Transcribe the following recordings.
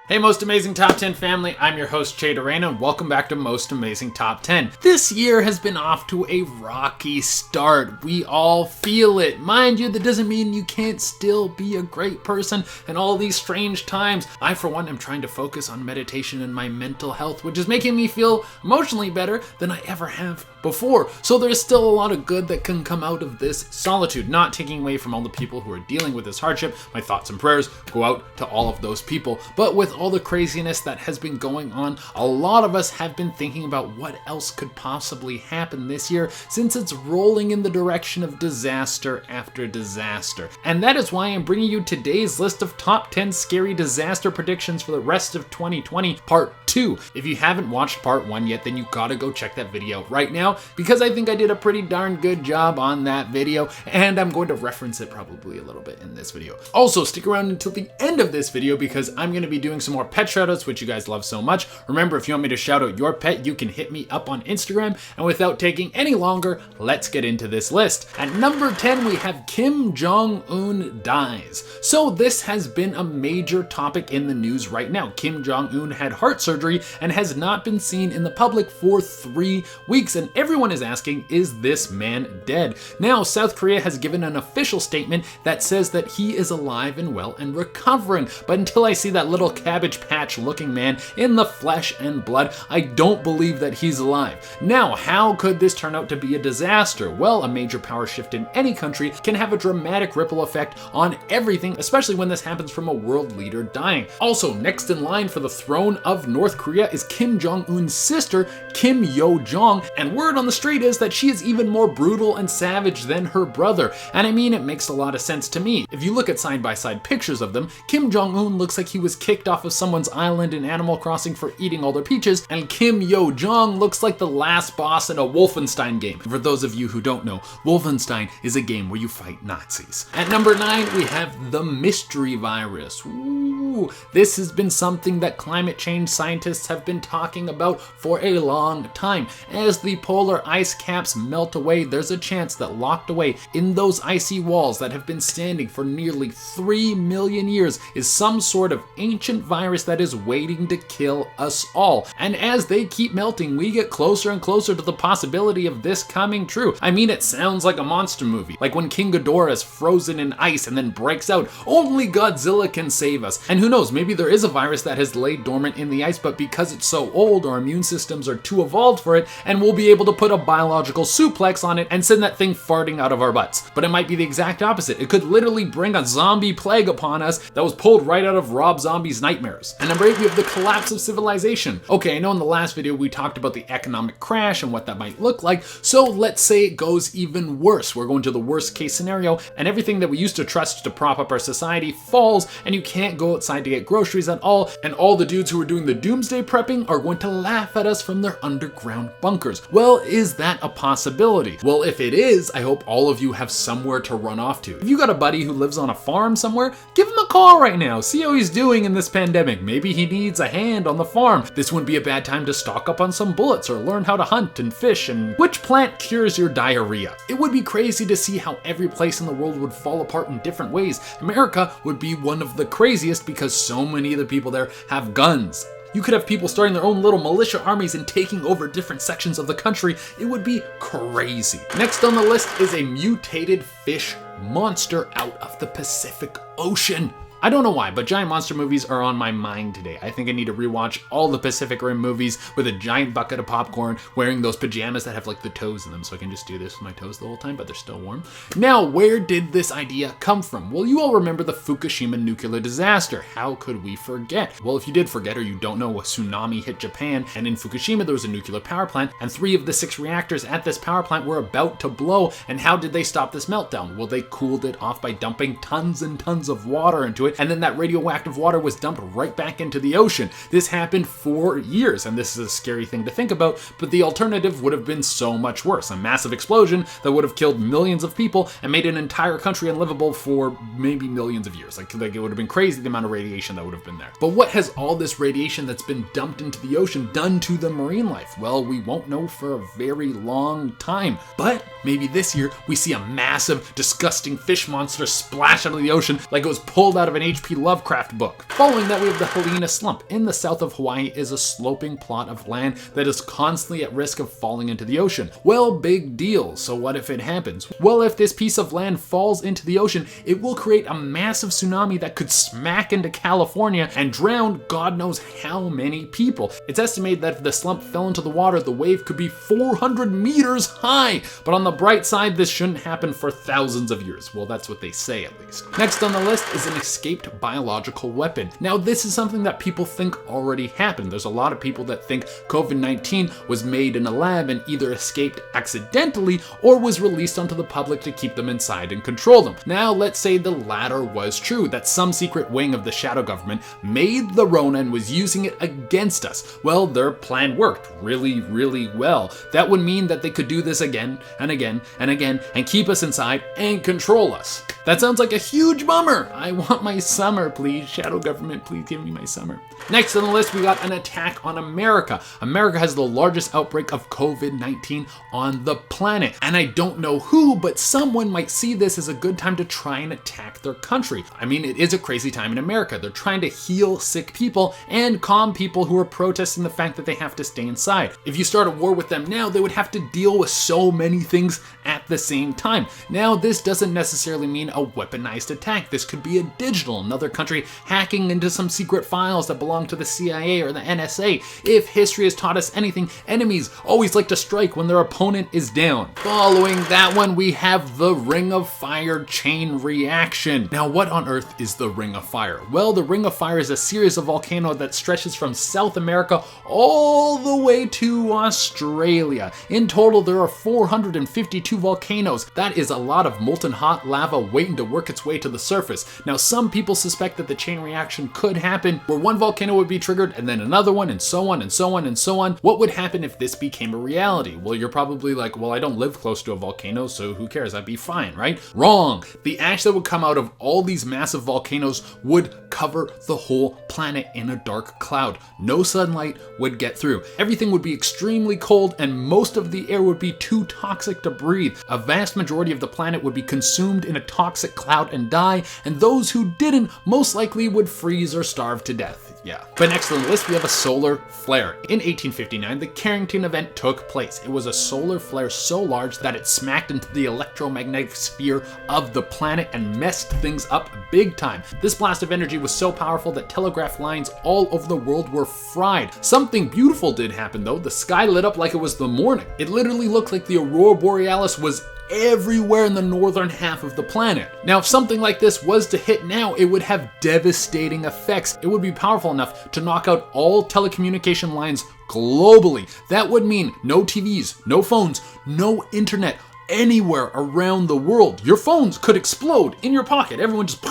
Hey Most Amazing Top 10 family, I'm your host Jay Dorena and welcome back to Most Amazing Top 10. This year has been off to a rocky start. We all feel it. Mind you, that doesn't mean you can't still be a great person in all these strange times. I for one am trying to focus on meditation and my mental health, which is making me feel emotionally better than I ever have before. So there's still a lot of good that can come out of this solitude, not taking away from all the people who are dealing with this hardship. My thoughts and prayers go out to all of those people. But with all the craziness that has been going on, a lot of us have been thinking about what else could possibly happen this year, since it's rolling in the direction of disaster after disaster. And that is why I'm bringing you today's list of top 10 scary disaster predictions for the rest of 2020, part 2. If you haven't watched part 1 yet, then you gotta go check that video right now, because I think I did a pretty darn good job on that video, and I'm going to reference it probably a little bit in this video. Also, stick around until the end of this video, because I'm gonna be doing some more pet shoutouts, which you guys love so much. Remember, if you want me to shout out your pet, you can hit me up on Instagram. And without taking any longer, let's get into this list. At number 10, we have Kim Jong-un dies. So this has been a major topic in the news right now. Kim Jong-un had heart surgery and has not been seen in the public for 3 weeks. And everyone is asking, is this man dead? Now, South Korea has given an official statement that says that he is alive and well and recovering. But until I see that little Cabbage Patch looking man in the flesh and blood, I don't believe that he's alive. Now, how could this turn out to be a disaster? Well, a major power shift in any country can have a dramatic ripple effect on everything, especially when this happens from a world leader dying. Also, next in line for the throne of North Korea is Kim Jong-un's sister, Kim Yo-jong, and word on the street is that she is even more brutal and savage than her brother. And I mean, it makes a lot of sense to me. If you look at side-by-side pictures of them, Kim Jong-un looks like he was kicked off of someone's island in Animal Crossing for eating all their peaches, and Kim Yo-jong looks like the last boss in a Wolfenstein game. For those of you who don't know, Wolfenstein is a game where you fight Nazis. At number 9, we have the mystery virus. Ooh, this has been something that climate change scientists have been talking about for a long time. As the polar ice caps melt away, there's a chance that locked away in those icy walls that have been standing for nearly 3 million years is some sort of ancient virus that is waiting to kill us all. And as they keep melting, we get closer and closer to the possibility of this coming true. I mean, it sounds like a monster movie, like when King Ghidorah is frozen in ice and then breaks out. Only Godzilla can save us. And who knows, maybe there is a virus that has laid dormant in the ice, but because it's so old, our immune systems are too evolved for it, and we'll be able to put a biological suplex on it and send that thing farting out of our butts. But it might be the exact opposite. It could literally bring a zombie plague upon us that was pulled right out of Rob Zombie's nightmares. And number 8, we have the collapse of civilization. Okay, I know in the last video we talked about the economic crash and what that might look like, so let's say it goes even worse. We're going to the worst case scenario, and everything that we used to trust to prop up our society falls, and you can't go outside to get groceries at all, and all the dudes who are doing the doomsday prepping are going to laugh at us from their underground bunkers. Well, is that a possibility? Well, if it is, I hope all of you have somewhere to run off to. If you got a buddy who lives on a farm somewhere, give him a call right now. See how he's doing in this pandemic. Maybe he needs a hand on the farm. This wouldn't be a bad time to stock up on some bullets or learn how to hunt and fish and which plant cures your diarrhea. It would be crazy to see how every place in the world would fall apart in different ways. America would be one of the craziest because so many of the people there have guns. You could have people starting their own little militia armies and taking over different sections of the country. It would be crazy. Next on the list is a mutated fish monster out of the Pacific Ocean. I don't know why, but giant monster movies are on my mind today. I think I need to rewatch all the Pacific Rim movies with a giant bucket of popcorn, wearing those pajamas that have like the toes in them, so I can just do this with my toes the whole time, but they're still warm. Now, where did this idea come from? Well, you all remember the Fukushima nuclear disaster. How could we forget? Well, if you did forget or you don't know, a tsunami hit Japan, and in Fukushima there was a nuclear power plant, and 3 of the 6 reactors at this power plant were about to blow. And how did they stop this meltdown? Well, they cooled it off by dumping tons and tons of water into it, and then that radioactive water was dumped right back into the ocean. This happened for years, and this is a scary thing to think about, but the alternative would have been so much worse. A massive explosion that would have killed millions of people and made an entire country unlivable for maybe millions of years. Like it would have been crazy the amount of radiation that would have been there. But what has all this radiation that's been dumped into the ocean done to the marine life? Well, we won't know for a very long time. But maybe this year we see a massive, disgusting fish monster splash out of the ocean like it was pulled out of an H.P. Lovecraft book. Following that, we have the HILINA slump. In the south of Hawaii is a sloping plot of land that is constantly at risk of falling into the ocean. Well, big deal. So what if it happens? Well, if this piece of land falls into the ocean, it will create a massive tsunami that could smack into California and drown God knows how many people. It's estimated that if the slump fell into the water, the wave could be 400 meters high. But on the bright side, this shouldn't happen for thousands of years. Well, that's what they say at least. Next on the list is an escaped biological weapon. Now, this is something that people think already happened. There's a lot of people that think COVID-19 was made in a lab and either escaped accidentally or was released onto the public to keep them inside and control them. Now, let's say the latter was true, that some secret wing of the shadow government made the Rona and was using it against us. Well, their plan worked really, really well. That would mean that they could do this again and again and again and keep us inside and control us. That sounds like a huge bummer. I want my summer, please. Shadow government, please give me my summer. Next on the list, we got an attack on America. America has the largest outbreak of COVID-19 on the planet. And I don't know who, but someone might see this as a good time to try and attack their country. I mean, it is a crazy time in America. They're trying to heal sick people and calm people who are protesting the fact that they have to stay inside. If you start a war with them now, they would have to deal with so many things at the same time. Now, this doesn't necessarily mean a weaponized attack. This could be a digital, another country hacking into some secret files that belong to the CIA or the NSA. If history has taught us anything, enemies always like to strike when their opponent is down. Following that one, we have the Ring of Fire chain reaction. Now, what on earth is the Ring of Fire? Well, the Ring of Fire is a series of volcanoes that stretches from South America all the way to Australia. In total, there are 452 volcanoes. That is a lot of molten hot lava waiting to work its way to the surface. Now, some people suspect that the chain reaction could happen where one volcano would be triggered and then another one and so on and so on and so on. What would happen if this became a reality? Well, you're probably like, well, I don't live close to a volcano, so who cares? I'd be fine, right? Wrong. The ash that would come out of all these massive volcanoes would cover the whole planet in a dark cloud. No sunlight would get through. Everything would be extremely cold and most of the air would be too toxic to breathe. A vast majority of the planet would be consumed in a toxic cloud and die, and those who didn't most likely would freeze or starve to death. Yeah. But next on the list, we have a solar flare. In 1859, the Carrington event took place. It was a solar flare so large that it smacked into the electromagnetic sphere of the planet and messed things up big time. This blast of energy was so powerful that telegraph lines all over the world were fried. Something beautiful did happen though. The sky lit up like it was the morning. It literally looked like the aurora borealis was everywhere in the northern half of the planet. Now, if something like this was to hit now, it would have devastating effects. It would be powerful enough to knock out all telecommunication lines globally. That would mean no TVs, no phones, no internet anywhere around the world. Your phones could explode in your pocket. Everyone just,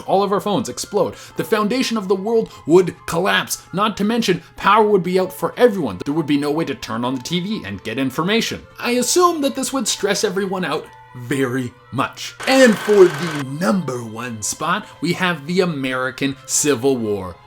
all of our phones explode. The foundation of the world would collapse. Not to mention, power would be out for everyone. There would be no way to turn on the TV and get information. I assume that this would stress everyone out very much. And for the number one spot, we have the American Civil War.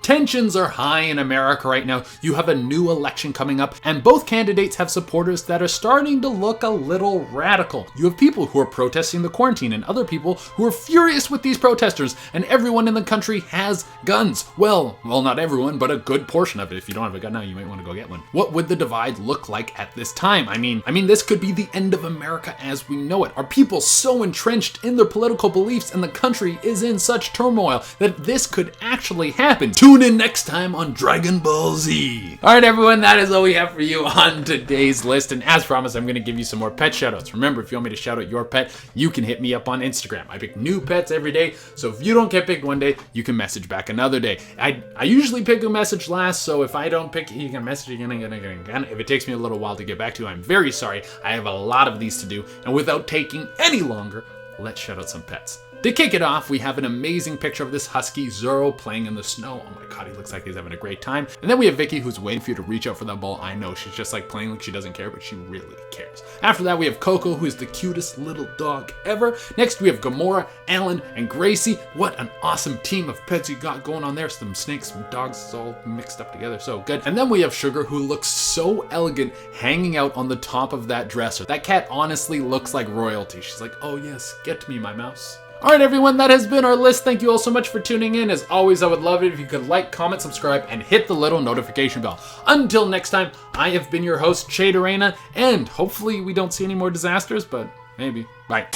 Tensions are high in America right now. You have a new election coming up, and both candidates have supporters that are starting to look a little radical. You have people who are protesting the quarantine and other people who are furious with these protesters, and everyone in the country has guns. Well, not everyone, but a good portion of it. If you don't have a gun now, you might want to go get one. What would the divide look like at this time? I mean, this could be the end of America as we know it. Are people so entrenched in their political beliefs and the country is in such turmoil that this could actually happen? Tune in next time on Dragon Ball Z. Alright everyone, that is all we have for you on today's list, and as promised, I'm going to give you some more pet shoutouts. Remember, if you want me to shout out your pet, you can hit me up on Instagram. I pick new pets every day, so if you don't get picked one day, you can message back another day. I usually pick a message last, so if I don't pick, you can message again. If it takes me a little while to get back to you, I'm very sorry. I have a lot of these to do, and without taking any longer, let's shout out some pets. To kick it off, we have an amazing picture of this husky, Zoro, playing in the snow. Oh my god, he looks like he's having a great time. And then we have Vicky, who's waiting for you to reach out for that ball. I know, she's just like playing like she doesn't care, but she really cares. After that, we have Coco, who is the cutest little dog ever. Next, we have Gamora, Alan, and Gracie. What an awesome team of pets you got going on there. Some snakes, some dogs, it's all mixed up together, so good. And then we have Sugar, who looks so elegant hanging out on the top of that dresser. That cat honestly looks like royalty. She's like, oh yes, get to me, my mouse. Alright everyone, that has been our list. Thank you all so much for tuning in. As always, I would love it if you could like, comment, subscribe, and hit the little notification bell. Until next time, I have been your host, Shade Arena, and hopefully we don't see any more disasters, but maybe. Bye.